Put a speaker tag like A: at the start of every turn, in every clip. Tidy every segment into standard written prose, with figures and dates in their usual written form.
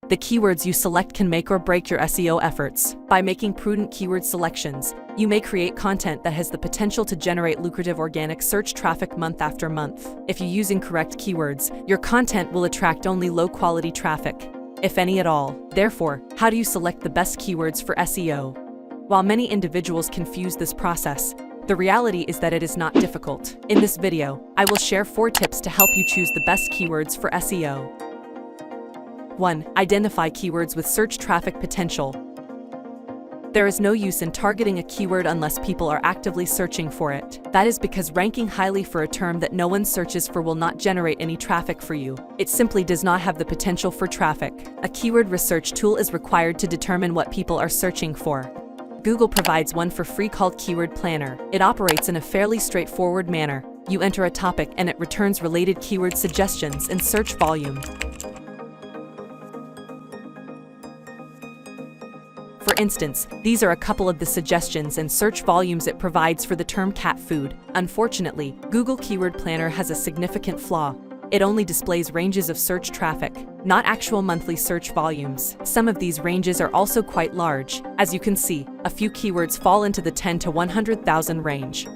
A: The keywords you select can make or break your SEO efforts. By making prudent keyword selections, you may create content that has the potential to generate lucrative organic search traffic month after month. If you use incorrect keywords, your content will attract only low-quality traffic, if any at all. Therefore, how do you select the best keywords for SEO? While many individuals confuse this process, the reality is that it is not difficult. In this video, I will share 4 tips to help you choose the best keywords for SEO. 1. Identify keywords with search traffic potential. There is no use in targeting a keyword unless people are actively searching for it. That is because ranking highly for a term that no one searches for will not generate any traffic for you. It simply does not have the potential for traffic. A keyword research tool is required to determine what people are searching for. Google provides one for free called Keyword Planner. It operates in a fairly straightforward manner. You enter a topic and it returns related keyword suggestions and search volume. For instance, these are a couple of the suggestions and search volumes it provides for the term cat food. Unfortunately, Google Keyword Planner has a significant flaw. It only displays ranges of search traffic, not actual monthly search volumes. Some of these ranges are also quite large. As you can see, a few keywords fall into the 10 to 100,000 range.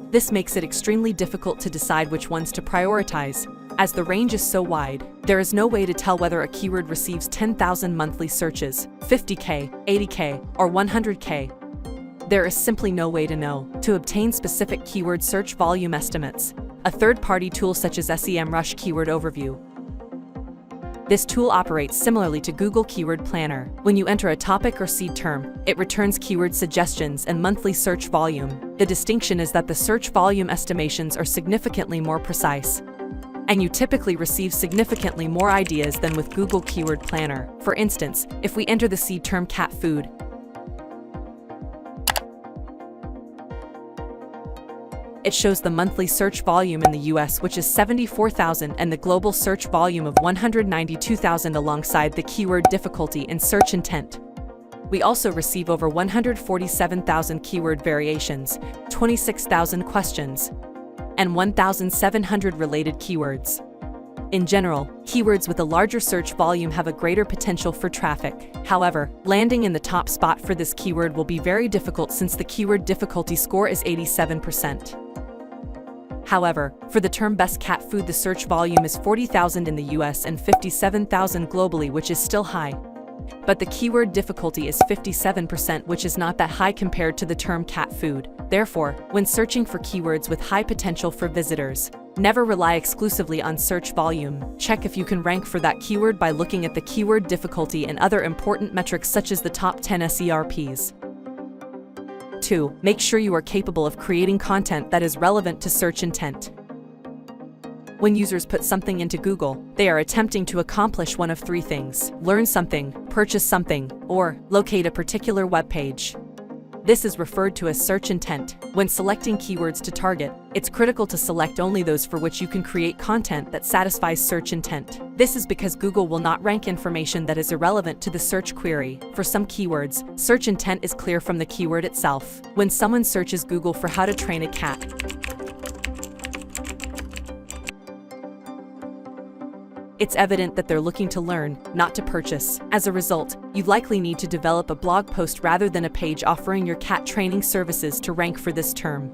A: This makes it extremely difficult to decide which ones to prioritize. As the range is so wide, there is no way to tell whether a keyword receives 10,000 monthly searches, 50K, 80K, or 100K. There is simply no way to know. To obtain specific keyword search volume estimates, a third-party tool such as SEMrush Keyword Overview. This tool operates similarly to Google Keyword Planner. When you enter a topic or seed term, it returns keyword suggestions and monthly search volume. The distinction is that the search volume estimations are significantly more precise, and you typically receive significantly more ideas than with Google Keyword Planner. For instance, if we enter the seed term cat food, it shows the monthly search volume in the US, which is 74,000, and the global search volume of 192,000 alongside the keyword difficulty and search intent. We also receive over 147,000 keyword variations, 26,000 questions, and 1,700 related keywords. In general, keywords with a larger search volume have a greater potential for traffic. However, landing in the top spot for this keyword will be very difficult since the keyword difficulty score is 87%. However, for the term best cat food, the search volume is 40,000 in the US and 57,000 globally, which is still high. But the keyword difficulty is 57%, which is not that high compared to the term cat food. Therefore, when searching for keywords with high potential for visitors, never rely exclusively on search volume. Check if you can rank for that keyword by looking at the keyword difficulty and other important metrics such as the top 10 SERPs. 2. Make sure you are capable of creating content that is relevant to search intent. When users put something into Google, they are attempting to accomplish one of 3 things: learn something, purchase something, or locate a particular web page. This is referred to as search intent. When selecting keywords to target, it's critical to select only those for which you can create content that satisfies search intent. This is because Google will not rank information that is irrelevant to the search query. For some keywords, search intent is clear from the keyword itself. When someone searches Google for how to train a cat, it's evident that they're looking to learn, not to purchase. As a result, you likely need to develop a blog post rather than a page offering your cat training services to rank for this term.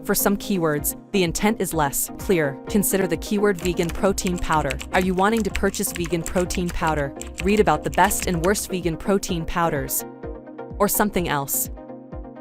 A: For some keywords, the intent is less clear. Consider the keyword vegan protein powder. Are you wanting to purchase vegan protein powder? Read about the best and worst vegan protein powders, or something else.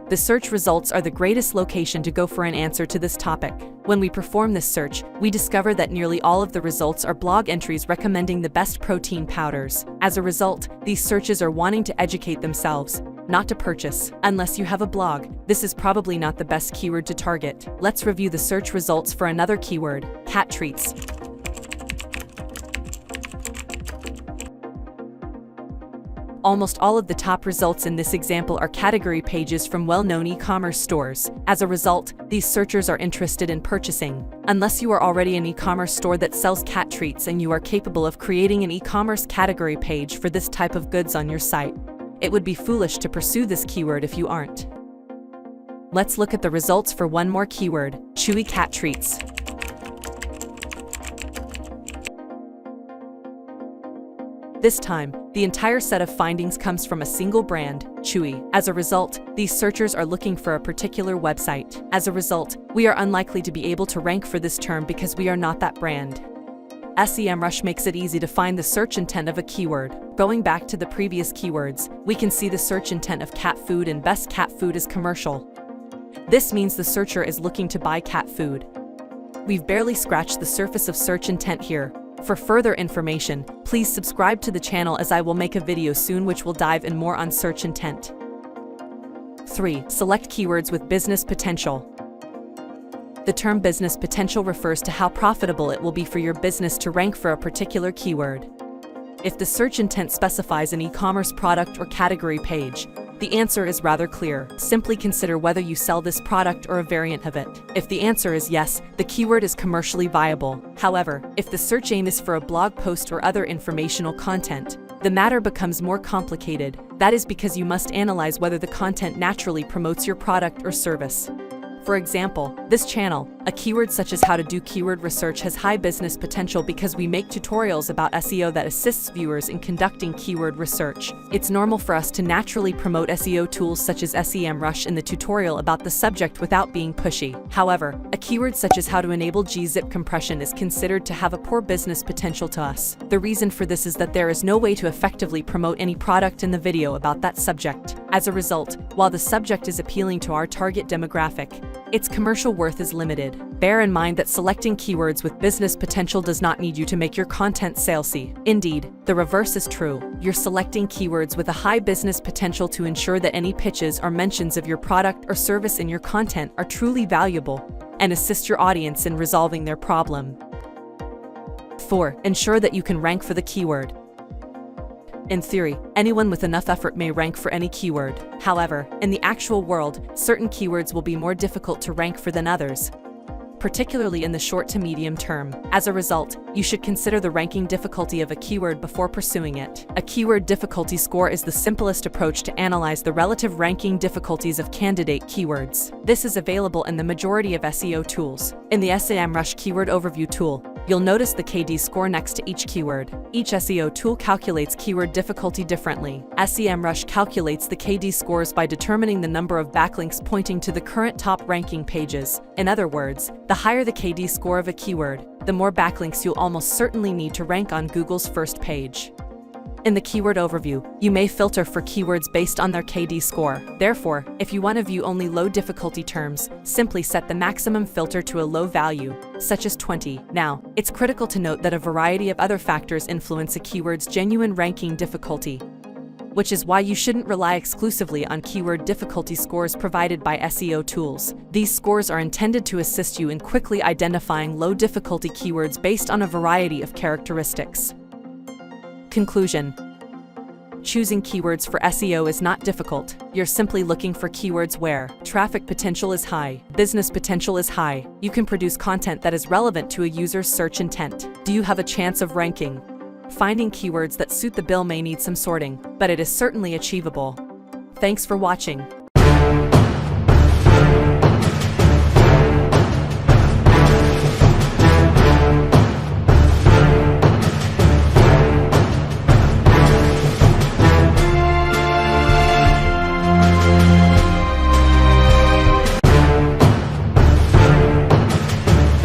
A: The search results are the greatest location to go for an answer to this topic. When we perform this search, we discover that nearly all of the results are blog entries recommending the best protein powders. As a result, these searches are wanting to educate themselves, not to purchase. Unless you have a blog, this is probably not the best keyword to target. Let's review the search results for another keyword: cat treats. Almost all of the top results in this example are category pages from well-known e-commerce stores. As a result, these searchers are interested in purchasing. Unless you are already an e-commerce store that sells cat treats and you are capable of creating an e-commerce category page for this type of goods on your site, it would be foolish to pursue this keyword if you aren't. Let's look at the results for one more keyword: chewy cat treats. This time, the entire set of findings comes from a single brand, Chewy. As a result, these searchers are looking for a particular website. As a result, we are unlikely to be able to rank for this term because we are not that brand. SEMrush makes it easy to find the search intent of a keyword. Going back to the previous keywords, we can see the search intent of cat food and best cat food is commercial. This means the searcher is looking to buy cat food. We've barely scratched the surface of search intent here. For further information, please subscribe to the channel as I will make a video soon which will dive in more on search intent. 3. Select keywords with business potential. The term business potential refers to how profitable it will be for your business to rank for a particular keyword. If the search intent specifies an e-commerce product or category page, the answer is rather clear. Simply consider whether you sell this product or a variant of it. If the answer is yes, the keyword is commercially viable. However, if the search aim is for a blog post or other informational content, the matter becomes more complicated. That is because you must analyze whether the content naturally promotes your product or service. For example, this channel, a keyword such as how to do keyword research has high business potential because we make tutorials about SEO that assists viewers in conducting keyword research. It's normal for us to naturally promote SEO tools such as SEMrush in the tutorial about the subject without being pushy. However, a keyword such as how to enable gzip compression is considered to have a poor business potential to us. The reason for this is that there is no way to effectively promote any product in the video about that subject. As a result, while the subject is appealing to our target demographic, its commercial worth is limited. Bear in mind that selecting keywords with business potential does not need you to make your content salesy. Indeed, the reverse is true. You're selecting keywords with a high business potential to ensure that any pitches or mentions of your product or service in your content are truly valuable and assist your audience in resolving their problem. 4. Ensure that you can rank for the keyword. In theory, anyone with enough effort may rank for any keyword. However, in the actual world, certain keywords will be more difficult to rank for than others, particularly in the short to medium term. As a result, you should consider the ranking difficulty of a keyword before pursuing it. A keyword difficulty score is the simplest approach to analyze the relative ranking difficulties of candidate keywords. This is available in the majority of SEO tools. In the SEMrush Keyword Overview tool, you'll notice the KD score next to each keyword. Each SEO tool calculates keyword difficulty differently. SEMrush calculates the KD scores by determining the number of backlinks pointing to the current top ranking pages. In other words, the higher the KD score of a keyword, the more backlinks you'll almost certainly need to rank on Google's first page. In the keyword overview, you may filter for keywords based on their KD score. Therefore, if you want to view only low difficulty terms, simply set the maximum filter to a low value, such as 20. Now, it's critical to note that a variety of other factors influence a keyword's genuine ranking difficulty, which is why you shouldn't rely exclusively on keyword difficulty scores provided by SEO tools. These scores are intended to assist you in quickly identifying low difficulty keywords based on a variety of characteristics. Conclusion: choosing keywords for SEO is not difficult. You're simply looking for keywords where traffic potential is high, business potential is high. You can produce content that is relevant to a user's search intent. Do you have a chance of ranking? Finding keywords that suit the bill may need some sorting, but it is certainly achievable. Thanks for watching.